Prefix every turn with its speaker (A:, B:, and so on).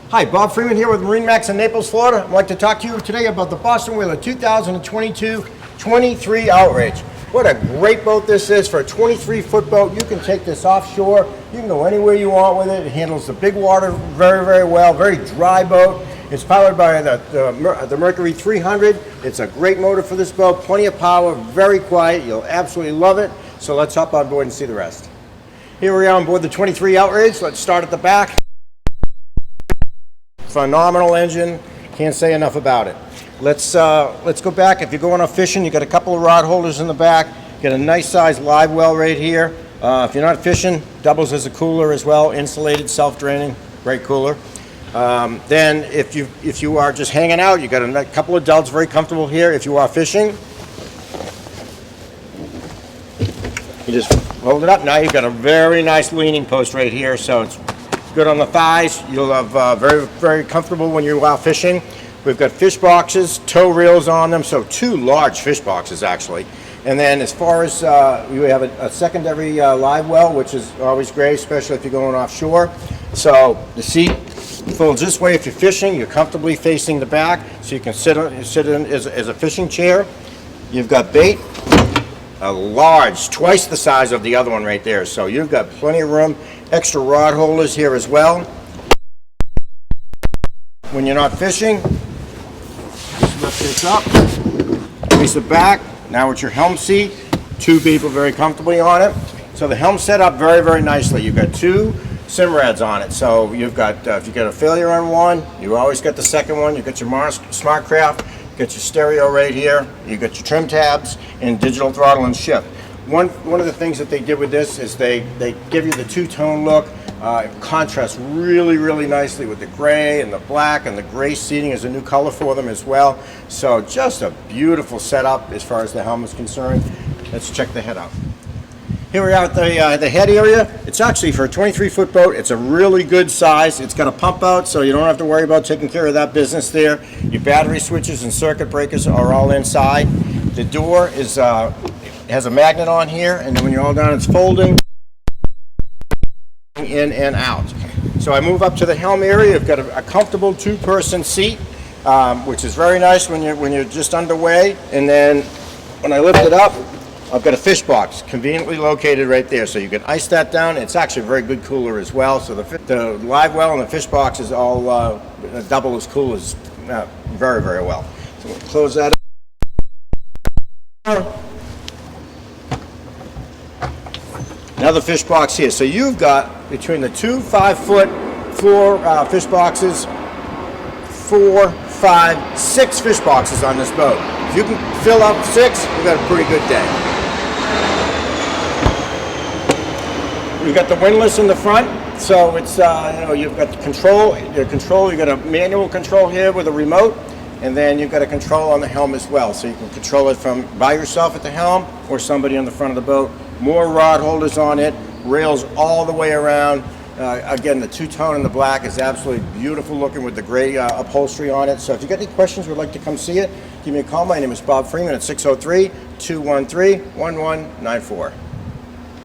A: Hi, Bob Freeman here with MarineMax in Naples, Florida. I'd like to talk to you today about the Boston Whaler 2022 23 Outrage. What a great boat this is for a 23-foot boat. You can take this offshore. You can go anywhere you want with it. It handles the big water very, very well. Very dry boat. It's powered by the Mercury 300. It's a great motor for this boat. Plenty of power, very quiet. You'll absolutely love it. So let's hop on board and see the rest. Here we are on board the 23 Outrage. Let's start at the back. Phenomenal engine, can't say enough about it. Let's go back. If you're going on fishing, you got a couple of rod holders in the back. Got a nice size live well right here. If you're not fishing, doubles as a cooler as well, insulated, self-draining, great cooler. Then if you are just hanging out, you got a couple of duds, very comfortable here. If you are fishing, you just hold it up. Now you've got a very nice leaning post right here, so it's good on the thighs. You'll have very, very comfortable when you're out fishing. We've got fish boxes, tow reels on them, so two large fish boxes actually. And then as far as you have a secondary live well, which is always great, especially if you're going offshore. So the seat folds this way if you're fishing. You're comfortably facing the back, so you can sit in as a fishing chair. You've got bait, a large, twice the size of the other one right there. So you've got plenty of room. Extra rod holders here as well. When you're not fishing, just lift this up, face it back. Now it's your helm seat. Two people very comfortably on it. So the helm set up very, very nicely. You've got two Simrads on it. So you've got, if you get a failure on one, you always get the second one. You got your SmartCraft, you got your stereo right here, you got your trim tabs, and digital throttle and shift. One of the things that they did with this is they give you the two-tone look. It contrasts really, really nicely with the gray and the black, and the gray seating is a new color for them as well. So just a beautiful setup as far as the helm is concerned. Let's check the head out. Here we are at the head area. It's actually, for a 23-foot boat, it's a really good size. It's got a pump out, so you don't have to worry about taking care of that business there. Your battery switches and circuit breakers are all inside. The door is has a magnet on here, and then when you're all done, it's folding in and out. So I move up to the helm area. You've got a comfortable two-person seat, which is very nice when you're just underway. And then when I lift it up, I've got a fish box conveniently located right there, so you can ice that down. It's actually a very good cooler as well. So the live well and the fish box is all double as cool as very, very well. So we'll close that up. Another fish box here. So you've got between the two 5-foot floor fish boxes, 4, 5, 6 fish boxes on this boat. If you can fill up 6, you've got a pretty good day. We've got the windlass in the front, so it's you've got the control. You've got a manual control here with a remote, and then you've got a control on the helm as well, so you can control it from by yourself at the helm or somebody on the front of the boat. More rod holders on it, rails all the way around. Again, the two-tone in the black is absolutely beautiful looking with the gray upholstery on it. So if you got any questions, would like to come see it, give me a call. My name is Bob Freeman at 603-213-1194.